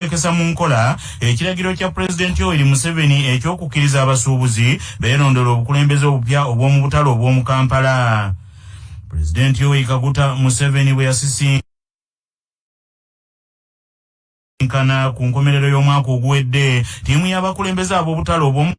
Kcca mu nkola ekiragiro kya President Yoweri Museveni ekyokukkiriza abasuubuzi beerondola obukulembeze obupya obw'omu butale obw'omu Kampala. President Yoweri Kaguta Museveni bwe yasisinkana ku nkomerero y'omwaka oguwedde ttiimu y'abakulembeze ab'obutale obw'omu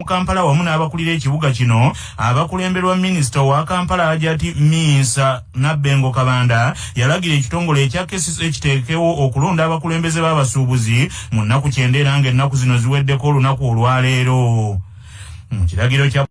Kampala wamu n'abakulira ekibuga kino abakulemberwa minisita wa Kampala Hajati Minsa Nabbengo Kabanda yalagira ekitongole ekya Kcca ekiteekewo okulonda abakulembeze b'abasuubuzi mu nnaku 9 era ng'ennaku zino ziweddeko olunaku olwaleero. Mu kiragiro kya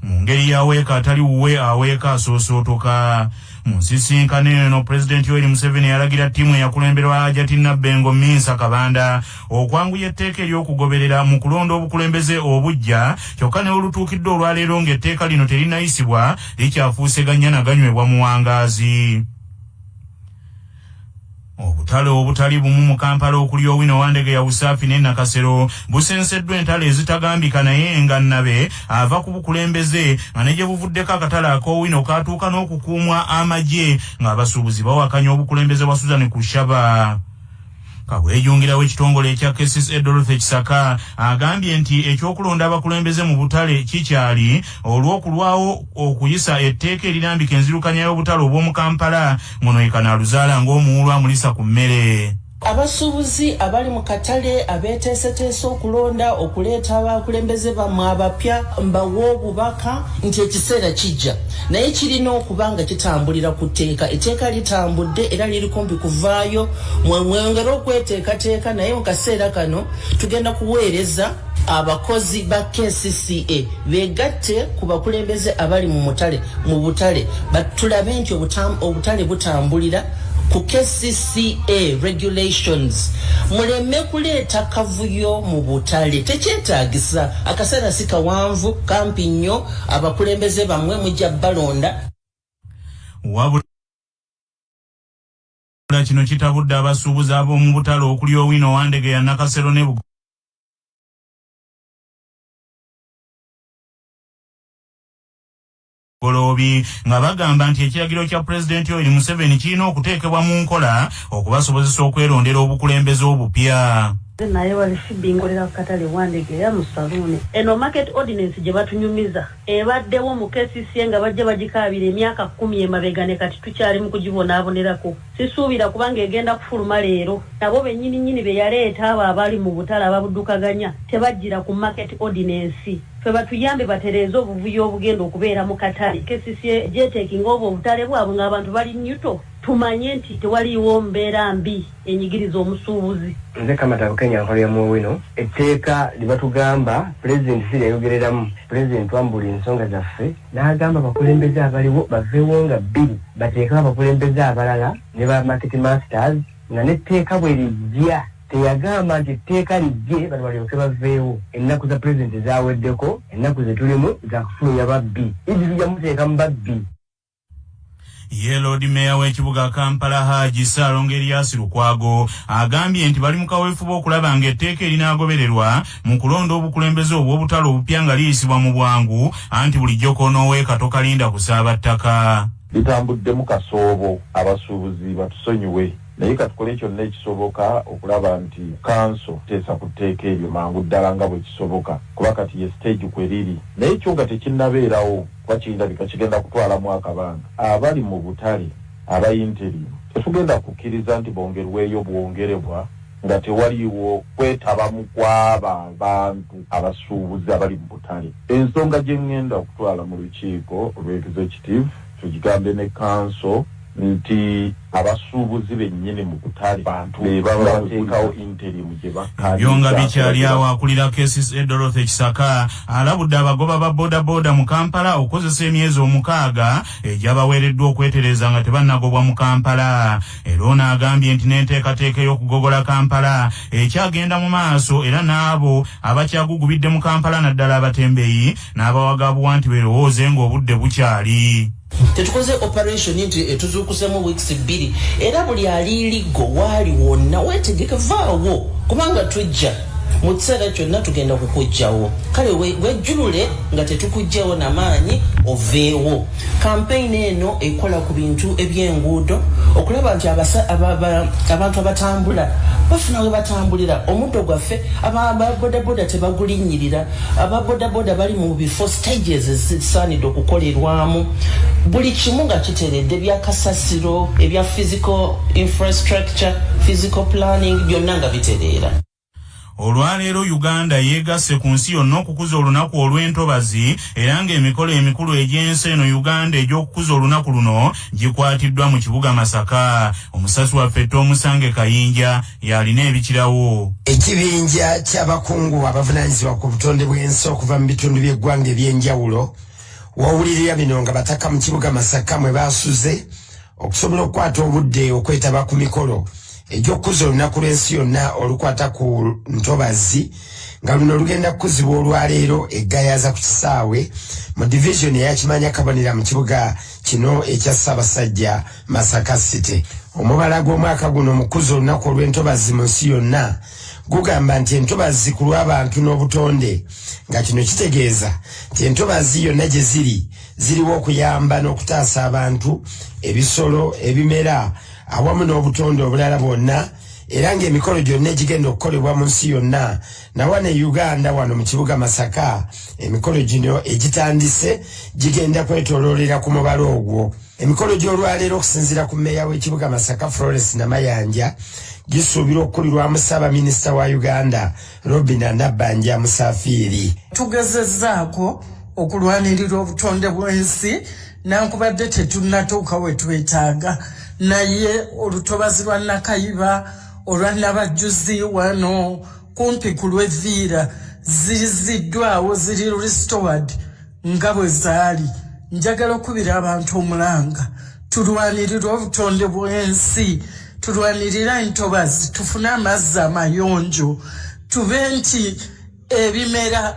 mu ngeri yaweeka atali wuwe aweeka asoosootoka. Mu nsisinkano eno President Yoweri Museveni yalagira ttiimu eyakulemberwa Hajati Nabbengo Minsa Kabanda okwanguya etteeka ery'okugoberera mu kulonda obukulembeze obujja kyokka ne olutuukidde olwaleero ng'etteeka lino terinayisibwa likyafuuse gannya na ganywebwa mu wangaazi. Obutale obutali bumu mu Kampala okuli Owino Wandege ya Busaafi ne Nakasero busenseddwa entale ezitagambika naye nga nnabe ava ku bukulembeze nga ne gye buvuddeko akatale ak'Owino kaatuuka n'okukuumwa amagye ng'abasuubuzi bawakanya obukulembeze bwa Susan Kushaba. Kabwejungirawo ekitongole ekya Kcca Dorothy Kcca agambye nti ekyokulonda abakulembeze mu butale kikyali olw'okulwawo okuyisa etteeka erirambika enzirukanya y'obutale obw'omu Kampala ngono ekanaaluzaala ng'omuwulu amulisa ku mmere. Abasuubuzi abali mu katale abeeteeseteese okulonda okuleeta abakulembeze bammwe abapya mbawa obubaka nti ekiseera kijja naye kirina okuba nga kitambulira ku tteeka. Etteeka litambudde era liri kumpi kuvaayo mwongere okweteekateeka naye mu kaseera kano tugenda kuweereza abakozi ba Kcca begatte ku bakulembeze abali mu butale batulabe nti obutale butambulira ku Kcca regulations. Muleme kuleeta kavuyo mu butale tekyetaagisa. Akaseera si kawanvu kampi nnyo abakulembeze bamwe mujja balonda. Wabula kino kitabudde abasuubuzi ab'omu butale okuli Owino Wandege ya Nakasero ne Golobi nga bagamba nti ekiragiro kya President Yoweri Museveni kirina okuteekebwa mu nkola okubasobozesa okwerondera obukulembeze obupya. Naye walishibingolera katale Wandege ya musaluni eno market ordinance gye batunyumiza ebaddewo mu Kcca nga bajja bagikaabira emyaka 10 emabega ne kati tukyali mu kugibonaabonerako. Sisuubira kubanga egenda kufuluma leero nabo bennyini be yaleeta abo abali mu butale ababuddukaganya tebajjira ku market ordinance. Ffe batuyambe batereeze obuvuyo obugenda okubeera mu katale. Kcca gyeteekinga obutale bwabwe ng'abantu bali nyuto tumanye nti tewaliiwo mbeera mbi enyigiriza omusuubuzi. Nze Kamata Bukenya nkolera mu Owino etteeka libatugamba President si yayogereramu President wambula ensonga zaffe n'agamba abakulembeze abaliwo baveewo nga 2 bateekawo abakulembeze abalala ne ba market masters nga n'etteeka bwe lijja teyagamba nti etteeka lijje bano balyoke baveewo. Ennaku za President zaweddeko, ennaku ze tulimu za kufulumya babbi izi tujja muteeka mu babbi. Lord Mayor w'ekibuga Kampala Haji Salongo Elias Lukwago agambye nti bali mu kaweefube okulaba ng'etteeka erinaagobererwa mu kulonda obukulembeze obw'obutale obupya nga liyisibwa mu bwangu anti bulijjo koonoweeka tokalinda kusaaba ttaka. Litambudde mu kasoobo abasuubuzi batusonyiwe naye katukole kyonna ekisoboka okulaba nti kanso teesa ku tteeka eryo mangu ddala nga bwe kisoboka kuba kati ye stage kweriri naye ekyo nga tekinnabeerawo kuba kirabika kigenda kutwalamu akabanga. Abali mu butale abayinterimu tetugenda kukkiriza nti bongerweyo bwongerebwa nga tewaliiwo kwetabamu kw'abo abantu abasuubuzi abali mu butale. Ensonga gye ŋŋenda okutwala mu lukiiko olw'executive tugigambe ne kanso nti abasuubuzi bennyini mu kutali bantu baba bateekawo interim gye bakali byonga bikyali awo akulira Kcca Dorothy Kcca alabudde abagoba ba boda mu Kampala okozesa emyezi 6 egyabaweereddwa okwetereza nga tebannagobwa mu Kampala. Era ono agambye nti n'enteekateeka y'okugogola Kampala ekyagenda mu maaso era n'abo abakyagugubidde mu Kampala naddala abatembeeyi n'abawagabwa nti berowooze ng'obudde bukyali. Tetukoze operation nti etuzuukusemu weeks 2 era buli aliligo wali wonna wetegeke vaawo kubanga tujja mu kiseera kyonna tugenda kukujjawo kale wejjulule nga tetukujjawo n'amaanyi oveewo. Campaign eno ekola ku bintu eby'enguudo okulaba nti abantu abatambula bafuna we batambulira. Omuddo gwaffe ababodaboda tebagulinnyirira, ababodaboda bali mu bifo stages ezisaanidde okukolerwamu. Buli kimu nga kiteredde bya kasasiro ebya physical infrastructure, physical planning byonna nga bitereera. Olwaleero Uganda yeegasse ku nsi yonna okukuza olunaku olw'entobazi era ng'emikolo emikulu egy'ensi eno Uganda egy'okukuza olunaku luno gikwatiddwa mu kibuga Masaka. Omusasi waffe Tomusange Kayinja yalina ebikirawo. Ekibinja ky'abakungu abavunaanyizibwa ku butonde bw'ensi okuva mu bitundu by'eggwanga eby'enjawulo wawulirira bino nga bataka mu kibuga Masaka mwe baasuze okusobola okukwata obudde okwetaba ku mikolo egy'okukuza olunaku lw'ensi yonna olukwata ku ntobazi nga luno lugenda kukuzibwa olwaleero eggayaza ku kisaawe mu division eya Kimanya Kabonera mu kibuga kino ekya Ssaabasajja Masaka City. Omubala gw'omwaka guno mukuza olunaku olw'entobazi mu nsi yonna gugamba nti entobazi ku lw'abantu n'obutonde nga kino kitegeeza nti entobazi yonna gye ziriwo okuyamba n'okutaasa abantu, ebisolo, ebimera awamu n'obutonde obulala bwonna era ng'emikolo gyonna egigenda okukolebwa mu nsi yonna nawa ne Uganda wano mu kibuga Masaka emikolo gino egitandise gigenda kwetooloolera ku mubala ogwo. Emikolo gy'olwaleero okusinziira ku mmeeya w'ekibuga Masaka Florence Namayanja gisuubirwa okukulirwamu Ssaabaminisita wa Uganda Robin Nabbanja Musafiri. Tugezezzaako okulwanirira obutonde bw'ensi nankubadde tetunnatuuka we twetaaga naye olutobazi lwa Nakayiba olwa Nabajjuzi wano kumpi ku lw'Evviira ziriziddwawo ziri restored nga bwe zaali. Njagala okubira abantu omulanga tulwanirira obutonde bw'ensi, tulwanirira entobazi, tufune amazzi amayonjo, tube nti ebimera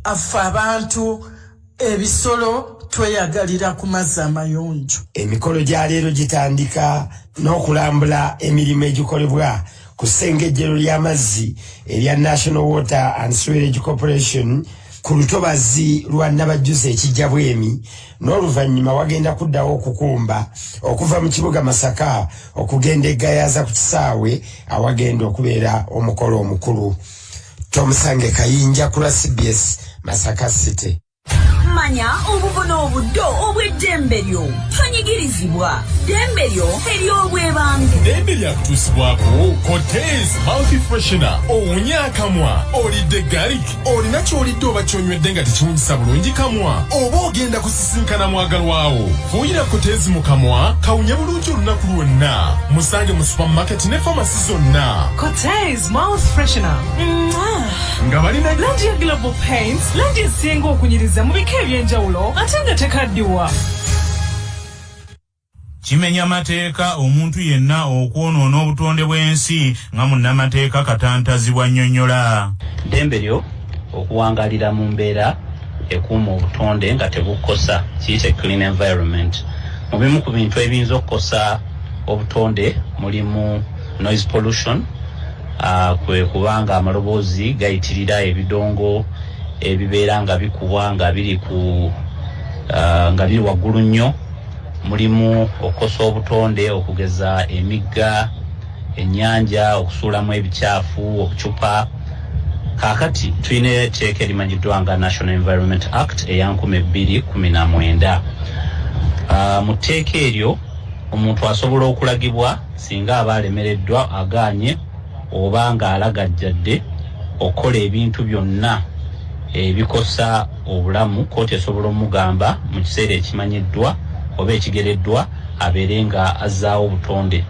affe abantu ebisolo tweyagalira ku mazzi amayonjo. Emikolo gya leero gitandika n'okulambula emirimu egikolebwa ku ssengejjero ly'amazzi erya National Water and Sewerage Corporation ku lutobazi lwa Nabajjuzi ekijja bwemi, n'oluvannyuma wagenda kuddawo okukumba okuva mu kibuga Masaka okugenda eggayaza ku kisaawe awagenda okubeera omukolo omukulu. Tomusange Kayinja ku lwa CBS Masaka City. Manya obubono obuddo obw'eddembe lyo tonyigirizibwa. Ddembe lyo ery'obwebange. Ddembe lyakutuusibwako Kcca's Multi Freshener. Owunya akamwa, olidde garlic, olina ky'olidde oba ky'onywedde nga tekiwunyisa bulungi kamwa, oba ogenda kusisinkana mwagalwawo. Fuuyira Kcca's mu kamwa kawunye bulungi olunaku lwonna. Musange mu supermarket ne pharmacy zonna. Kcca's Multi Freshener. Nga balina langi ya Global Paints, langi esinga okunyiriza mu bika ebyenjawulo ate nga tekaddiwa. Kimenya mateeka omuntu yenna okwonoona obutonde bw'ensi nga munnamateeka Katantazibwa nnyonnyola. Ddembe lyo okuwangalira mu mbeera ekuuma obutonde nga tebukosa kiyite clean environment. Mu bimu ku bintu ebiyinza okukosa obutonde mulimu noise pollution, kwe kubanga amaloboozi gayitirira ebidongo ebibeera nga bikubwa nga biri waggulu nnyo. Mulimu okukosa obutonde okugeza emigga, ennyanja, okusuulamu ebicaafu, okucupa. Kaakati tulina etteeka erimanyiddwa nga National Environment Act eya 2019. Mu tteeka eryo omuntu asobola okulagibwa singa aba alemereddwa agaanye oba nga alagajjadde okukola ebintu byonna ebikosa obulamu. Kooti esobola omugamba mu kiseera ekimanyiddwa oba ekigereddwa aberenga azaawo obutonde.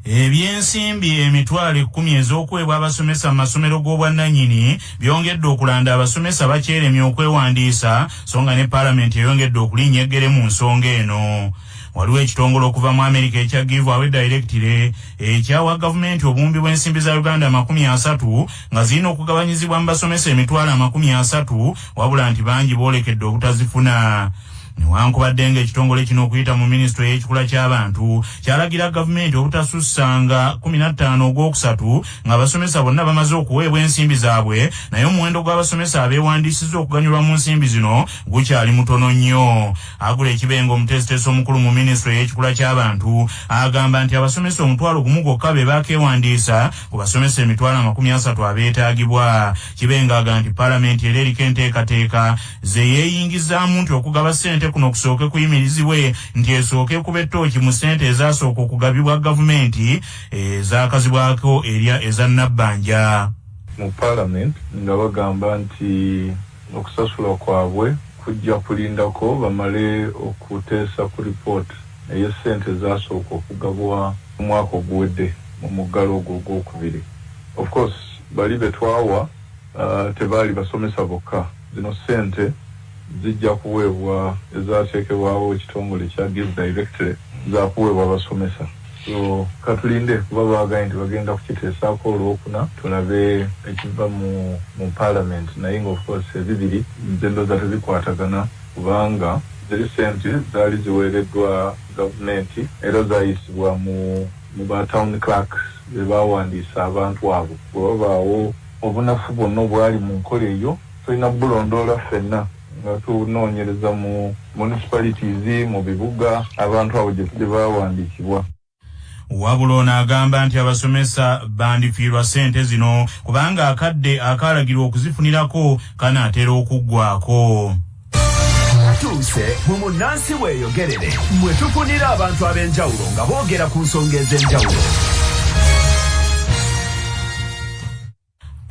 Ebyensimbi emitwalo 10 ez'okwebwa abasomesa mu masomero g'obwannannyini byongedde okulanda abasomesa bakyeremye okwewandiisa so nga ne Paalamenti eyongedde okulinnya eggere mu nsonga eno. Waliwo ekitongole okuva mu Amerika ekya Give Away Directive ekyawa gavumenti obuwumbi bw'ensimbi za Uganda 30 nga zirina okugabanyizibwa mu basomesa emitwalo 30 wabula nti bangi boolekedde obutazifuna. Newankubadde ng'ekitongole kino okuyita mu minisitule y'ekikula ky'abantu kyalagira gavumenti obutasussanga 15 ogwokusatu ng'abasomesa bonna bamaze okuweebwa ensimbi zaabwe, naye omuwendo gw'abasomesa abeewandiisizza okuganyulwa mu nsimbi zino gukyali mutono nnyo. Agula Ekibengo omuteesiteesi omukulu mu minisitule y'ekikula ky'abantu agamba nti abasomesa omutwalo gumu gwokka be baakeewandiisa ku basomesa emitwalo 30 abeetaagibwa. Kibenga agamba nti Paalamenti era eriko enteekateeka ze yeeyingizaamu nti okugaba ssente kuno kusooke kuyimirizibwe nti esooke kuba ettooki mu ssente ezaasooka okugabibwa gavumenti ezaakazibwako erya eza nabbanja. Mu Parliament nga bagamba nti okusasula kwabwe kujja kulindako bamale okuteesa ku ripooti eyo ssente zaasooka okugabwa mu mwaka oguwedde mu muggalo ogwo ogwokubiri. Of course bali betwawa tebaali basomesa bokka, zino ssente zijja kuweebwa ezaateekebwawo ekitongole kya Give Directive za kuweebwa abasomesa. So katulinde kuba baagaye nti bagenda kukiteesaako olwokuna tulabe ekiva mu Parliament, naye nga of course ebibiri nze ndowooza tebikwatagana kubanga ziri ssente zaali ziweereddwa gavumenti era zaayisibwa mu ba town clerks be baawandiisa abantu abo. Bwe babaawo obunafu bwonna obwali mu nkola eyo tulina bulondoola ffenna nga tunoonyereza mu municipalities mu bibuga abantu abo gye baawandiikibwa. Wabula n'agamba nti abasomesa bandifiirwa ssente zino kubanga akadde akaalagirwa okuzifunirako kanaatera okuggwako. Atuuse mu munnansi weeyogerere mwe tufunira abantu ab'enjawulo nga boogera ku nsonga ez'enjawulo.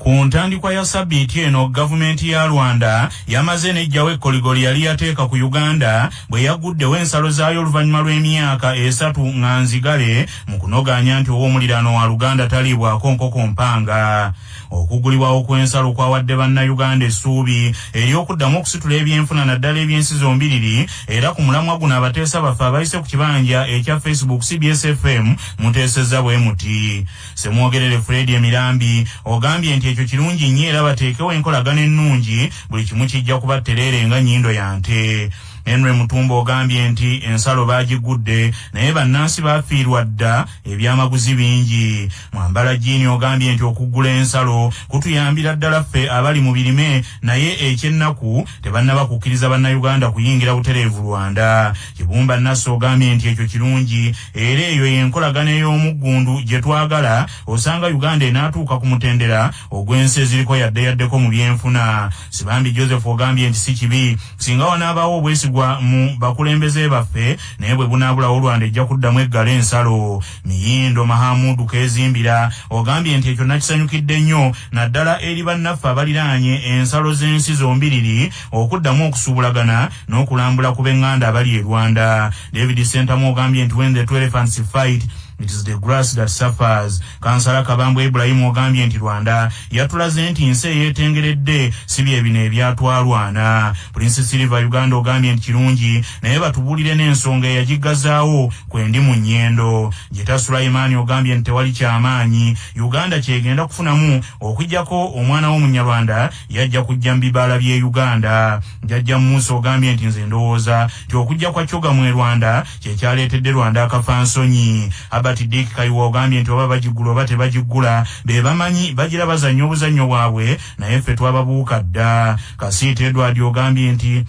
Ku ntandikwa ya Sabbiiti eno gavumenti ya Rwanda yamaze n'ejjawo ekkoligoli yali yateeka ku Uganda bwe yagguddewo ensalo zaayo oluvannyuma lw'emyaka 3 nga nzigale mu kunogaanya nti ow'omuliraano wa Luganda taliibwako nkoko mpanga. Okugulibwawo kw'ensalo kwawadde bannayuganda essuubi ery'okuddamu okusitula ebyenfuna naddala eby'ensizo mbiriri, era ku mulamwa guno abateesa baffe abayise ku kibanja ekya Facebook CBS FM muteesezza bwe muti. Semwogerere Fred Emirambi ogambye nti ekyo kirungi nnyo era bateekewo enkolagana ennungi, buli kimu kijja kuba ttereere nga nnyindo ya nte. Henry Mutumba ogambye nti ensalo baagigudde naye bannansi baafiirwa dda ebyamaguzi bingi. Mwambala Jini ogambye nti okuggula ensalo kutuyambira ddala ffe abali mu birime, naye ekyennaku tebannaba kukkiriza bannayuganda kuyingira butereevu Rwanda. Kibumba Nasso ogambye nti ekyo kirungi era eyo y'enkolagana ey'omuggundu gye twagala, osanga Uganda enaatuuka ku mutendera ogw'ensi eziriko yaddeyaddeko mu byenfuna. Sibambi Joseph ogambye nti si kibi singa wanaabaawo obwesigwa mu bakulembeze baffe naye bwe bunaabulawo Rwanda ejja kuddamu eggala ensalo. Miyindo Mahamudu Kezimbira ogambye nti ekyo nakisanyukidde nnyo naddala eri bannaffe abaliraanye ensalo z'ensi zombiriri okuddamu okusuubulagana n'okulambula ku b'eŋŋanda abali e Rwanda. David Sentamu ogambye nti when the two elephants fight it is the grass that suffers. Kansala Kabambo Ibrahim ogambye nti Rwanda yatulaze nti nsi eyeetengeredde si bye bino ebyatwalwana. Prince Silver Uganda ogambye nti kirungi naye batubuulire n'ensonga eyagigazaawo kwendi mu nnyendo. Jeta Sulaimani ogambye nti tewali kyamaanyi Uganda kyegenda kufunamu okujjako omwana w'omunyarwanda yajja kujja mu bibaala by'e Uganda. Jajja Musa ogambye nti nze ndowooza nti okujja kwa Kcca mu Rwanda kyekyaleetedde Rwanda akafansonyi. Dick Kayiwa ogambye nti oba bagigula oba tebagigula be bamanyi bagira bazannya obuzannyo bwabwe naye ffe twababuuka dda. Kasiita Edward ogambye nti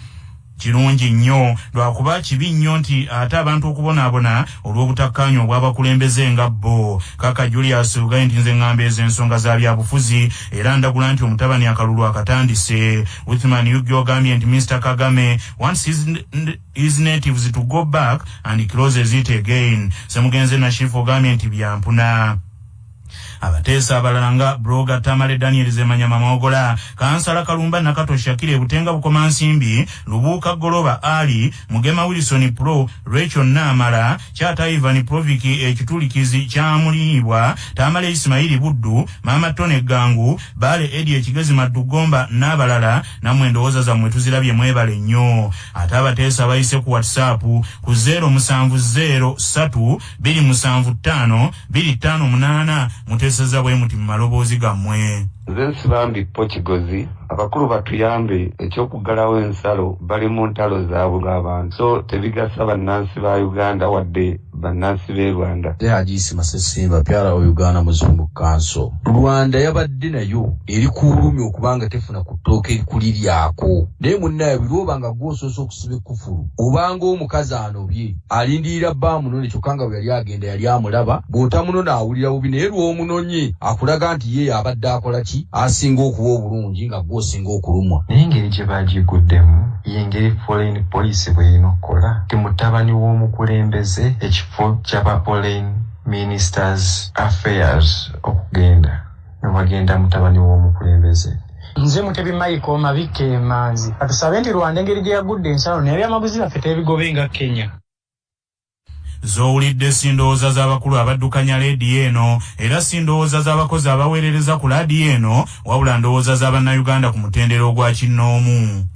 kirungi nnyo lwakuba kibi nnyo nti ate abantu okubonaabona olw'obutakkaanya obw'abakulembeze nga bo. Kaka Julius ogambye nti nze ŋŋamba ezo ensonga za byabufuzi era ndagula nti omutabani akalulu akatandise. Withman Yugi ogambye nti Mr. Kagame wants his natives to go back and closes it again. Semugenze Nashifu ogambye nti byampuna. Abateesa abalala nga Broga Tamale Daniel Zemanyama Maogola, Kansala Kalumba Nakato Shakire Butenga Bukoma Nsimbi, Lubuka Goloba Ali, Mugema Wilson Pro, Rachel Namara, Chata Ivan Proviki ekitulikizi kyamulibwa, Tamale Ismaili Buddu, Mama Tone Gangu, Bale Edi Ekigezi Madugomba n'abalala namwe ndowooza zammwe tuzirabye mwebale nnyo. Ate abateesa bayise ku WhatsApp ku 0772752558 muteeseza bwe muti mu maloboozi gammwe. Nze Nsibambi Pokigozi, abakulu batuyambe ekyokuggalawo ensalo bali mu ntalo zaabwe abantu. So tebigasa bannansi ba Uganda wadde bannansi b'e Rwanda. Hajiisi Masesimba Pyara o Uganda Muzungu Kanso. Rwanda yabadde nayo eri ku bulumi okubanga tefuna ku ttooke erikuli lyako. Naye munnaye biroba nga gw'osoosa okusiba ekkufulu. Obanga omukazi anobye alindirira bba munone kyokka nga bwe yali agenda yali amulaba bw'otamunona awulira bubi naye lw'omunonye akulaga nti ye abadde akola ki asinga okuba obulungi nga gw'osinga okulumwa. Naye engeri gye bagiguddemu y'engeri foreign police bw'erina okukola. Ti mutabani w'omukulembeze ekifo ky'aba foreign ministers affairs okugenda nebagenda mutabani w'omukulembeze. Nze Mutebi Michael Mabike Manzi. Atusabe nti Rwanda engeri gye yagudde ensalo n'ebyamaguzi baffe tebigobe nga Kenya. Zowulidde sindowooza z'abakulu abaddukanya leediyo eno era sindowooza z'abakozi abaweerereza ku laadiyo eno wabula ndowooza z'abannayuganda ku mutendera ogwa kinnoomu.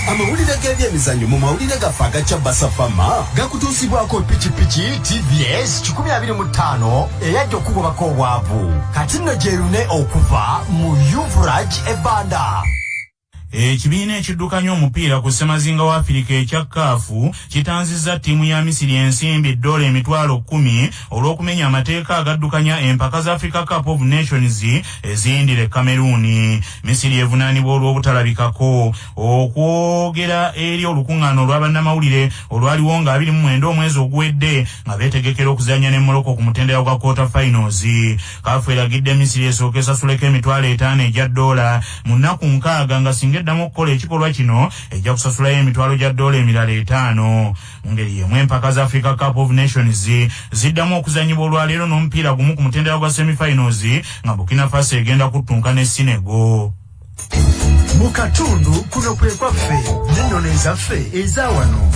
Amawulire g'ebyemizannyo mu mawulire gaffe agakya Basafama gakutuusibwako pikipiki TVS 125 eyajja okugobako obwavu. Kati nno gyerune okuva mu Yuvraj ebbanda. Ekibiina ekiddukanya omupiira ku ssemazinga wa Afirika ekya Kcca kitanzizza ttiimu ya Misiri ensimbi $10,000 olw'okumenya amateeka agaddukanya empaka za Africa Cup of Nations eziyindira Cameroon. Misiri evunaanibwa olw'obutalabikako okwogera eri olukuŋŋaana olw'abannamawulire olwaliwo nga 29 omwezi oguwedde nga beetegekera okuzannya ne Morocco ku mutendera gwa quarter finals. CAF eragidde Misiri esooke esasuleko $5,000 egya $, mu nnaku 6 nga singa eddamu okukola ekikolwa kino ejja kusasulayo $5,000 emirala 5. Mu ngeri y'emu empaka za Africa Cup of Nations ziddamu okuzannyibwa olwaleero n'omupiira gumu ku mutendera gwa semi-finals nga Burkina Faso egenda kuttunka ne Senegal. Mu katundu kuno kwe kwaffe n'ennono ezaffe eza wano.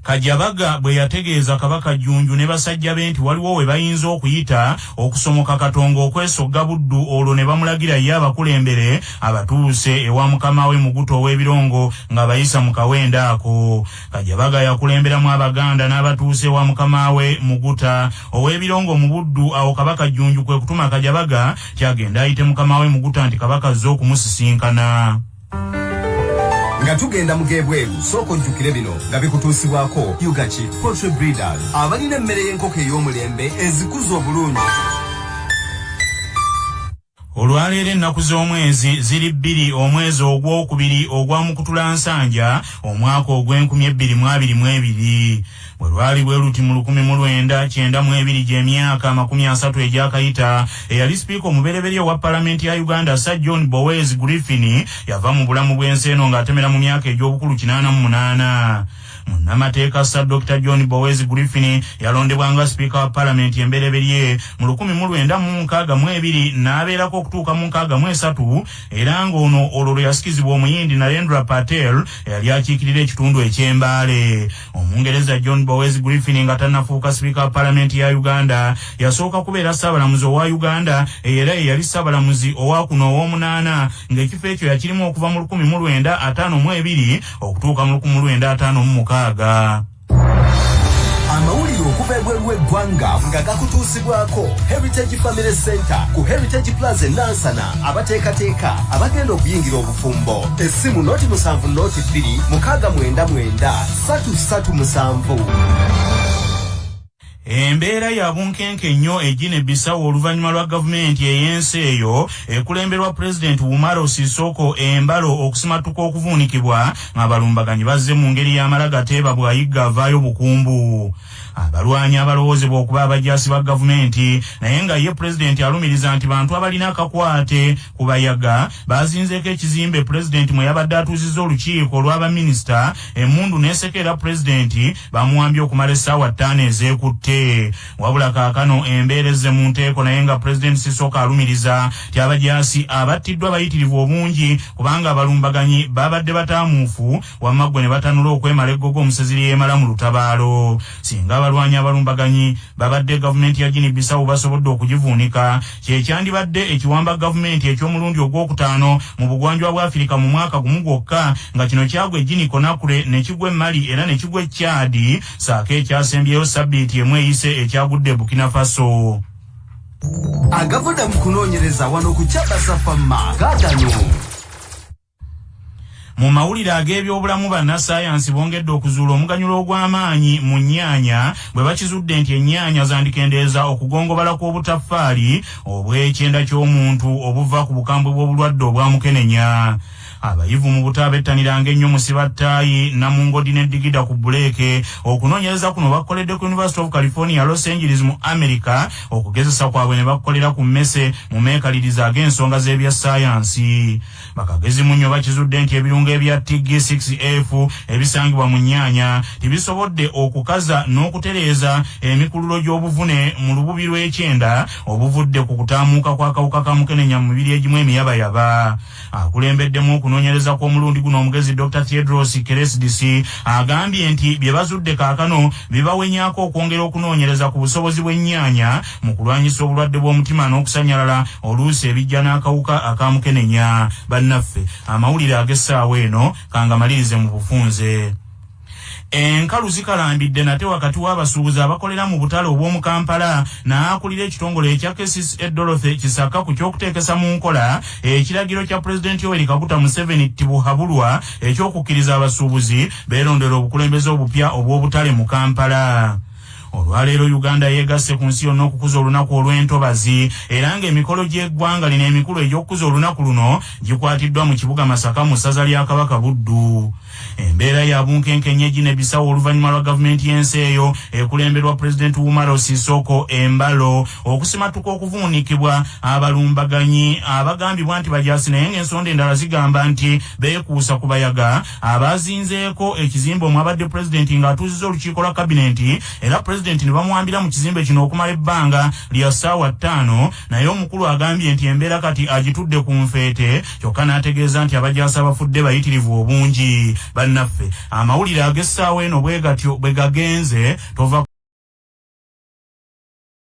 Kajabaga bwe yategeeza Kabaka Jjunju ne basajja be nti waliwo we bayinza okuyita okusomoka Katongo okwesogga Buddu olwo ne bamulagira ye abakulembere abatuuse ewa mukama we Muguto ow'ebirongo nga bayisa mu kawenda ako. Kajabaga yakulemberamu Abaganda n'abatuuse ewa mukama we Muguta ow'ebirongo mu Buddu. Awo Kabaka Jjunju kwe kutuma Kajabaga kyagenda ayite mukama we Muguta nti Kabaka azze okumusisinkana. Nga tugenda mugebweru soko njukire bino nga bikutuusibwako Kcca Poultry Breeders abalina emmere y'enkoko ey'omulembe ezikuza obulungi. Olwaleero ennaku z'omwezi ziri 2 omwezi ogwokubiri ogwa Mukutulansanja omwaka ogw'2022. Bwe lwali bwe luti mu 1992 gy'emyaka 30 egyakayita eyali sipiika omubereberye wa Paalamenti ya Uganda Sir John Bowes Griffin yava mu bulamu bw'ensi eno ng'atemera mu myaka egy'obukulu 88. Munnamateeka Sir Dr. John Bowes Griffin yalondebwa nga sipiika wa Paalamenti embereberye mu 1962 n'abeerako okutuuka mu 63 era ng'ono olwo yasikizibwa omuyindi Narendra Patel eyali akiikirira ekitundu eky'Embaale. Omungereza John Bowes Griffin nga tannafuuka sipiika wa Paalamenti ya Uganda yasooka kubeera ssaabalamuzi owa Uganda era yali ssaabalamuzi owakuno ow'omunaana ng'ekifo ekyo yakirimu okuva mu 1952 okutuuka mu 1956. Amawulire okuva ebweru w'eggwanga nga gakutuusibwako Heritage Family Center ku Heritage Plaza Nansana abateekateeka abagenda okuyingira obufumbo. Essimu noti 7 noti 2 699 Embeera ya bunkenke nnyo egine Bissau oluvannyuma lwa gavumenti ey'ensi eyo ekulemberwa President Umaro Sisoko embalo okusimatuka okuvuunikibwa ng'abalumbaganyi bazze mu ngeri y'amalagateeba bw'ayigga avaayo bukumbu. Abalwanyi abalowoozebwa okuba abajaasi ba gavumenti naye nga ye President alumiriza nti bantu abalina akakwate ku bayaga bazinzeeko ekizimbe President mwe yabadde atuuzizza olukiiko olw'abaminisita emmundu n'esekera President bamuwambye okumala essaawa 5 ezeekutte. Buleeke. Wabula kaakano embeereze mu nteeko naye nga President Sissoka alumiriza ti abajaasi abattiddwa bayitirivu obungi kubanga abalumbaganyi babadde bataamuufu wamma gwe ne batanula okwemala eggogo omuseziri yeemala mu lutabaalo. Singa abalwanyi abalumbaganyi babadde gavumenti ya Guinea Bissau basobodde okugivuunika kyekyandibadde ekiwamba gavumenti eky'omulundi ogwokutaano mu bugwanjuba bwa Afirika mu mwaka gumu gwokka nga kino kyagwa Guinea Conakry ne kigwa Mali era ne kigwa Chad saako ekyasembyeyo sabbiiti emu eyise ekyagudde Burkina Faso. Agavuda mu kunoonyereza wano ku Kcca gaagano. Mu mawulire ag'ebyobulamu bannassaayansi bongedde okuzuula omuganyulo ogw'amaanyi mu nnyaanya bwe bakizudde nti ennyaanya zandikendeeza okugongobala kw'obutaffaali obw'ekyenda ky'omuntu obuva ku bukambwe bw'obulwadde obwamukenenya. Abayivu mu buto abettaniranga ennyo musibattaayi Namungo ne Digida ku Buleeke okunoonyereza kuno bakoledde ku University of California Los Angeles mu America okugezesa kwabwe ne bakolera ku mmese mu meekalirizo ag'ensonga z'ebya ssaayansi. Bakagezi munnyo bakizudde nti ebirungo ebya TG6F ebisangibwa mu nnyaanya tibisobodde okukaza n'okutereeza emikululo gy'obuvune mu lububi lw'ekyenda obuvudde ku kutaamuuka kw'akawuka ka mukenenya mu mibiri egimu emiyabayaba. Akulembeddemu okunoonyereza kw'omulundi guno omugezi Dr. Tedros Ghebreyesus agambye nti bye bazudde kaakano bibawenyaako okwongera okunoonyereza ku busobozi bw'ennyaanya mu kulwanyisa obulwadde bw'omutima n'okusanyalala oluusi ebijja n'akawuka akamukenenya. Bannaffe amawulire ag'essaawa eno kangamalirize mu bufunze. Enkalu zikalambidde nate wakati w'abasuubuzi abakolera mu butale obw'omu Kampala n'akulira ekitongole ekya Kcca Dorothy Kisaka ku ky'okuteekesa mu nkola ekiragiro kya Pulezidenti Yoweri Kaguta Museveni tibuhabulwa eky'okukkiriza abasuubuzi beerondera obukulembeze obupya obw'obutale mu Kampala. Olwaleero Uganda yeegasse ku nsi yonna okukuza olunaku olw'entobazi era ng'emikolo gy'eggwanga lino emikulu egy'okukuza olunaku luno gikwatiddwa mu kibuga Masaka mu ssaza lya Kabaka Buddu. Embeera ya bunkenkenye Guinea Bissau oluvannyuma lwa gavumenti y'ensi eyo ekulemberwa Pulezidenti Umaro Sissoco Embalo okusimatuka okuvuunikibwa abalumbaganyi abagambibwa nti bajaasi naye ng'ensonda endala zigamba nti beekuusa ku bayaga abazinzeeko ekizimbe omwabadde Pulezidenti ng'atuuzizza olukiiko lwa kabinenti era Pulezidenti ne bamuwambira mu kizimbe kino okumala ebbanga lya ssaawa 5 naye omukulu agambye nti embeera kati agitudde ku nfeete kyokka n'ategeeza nti abajaasi abafudde bayitirivu obungi. Bannaffe amawulire ag'essaawa eno bwe gatyo bwe gagenze tova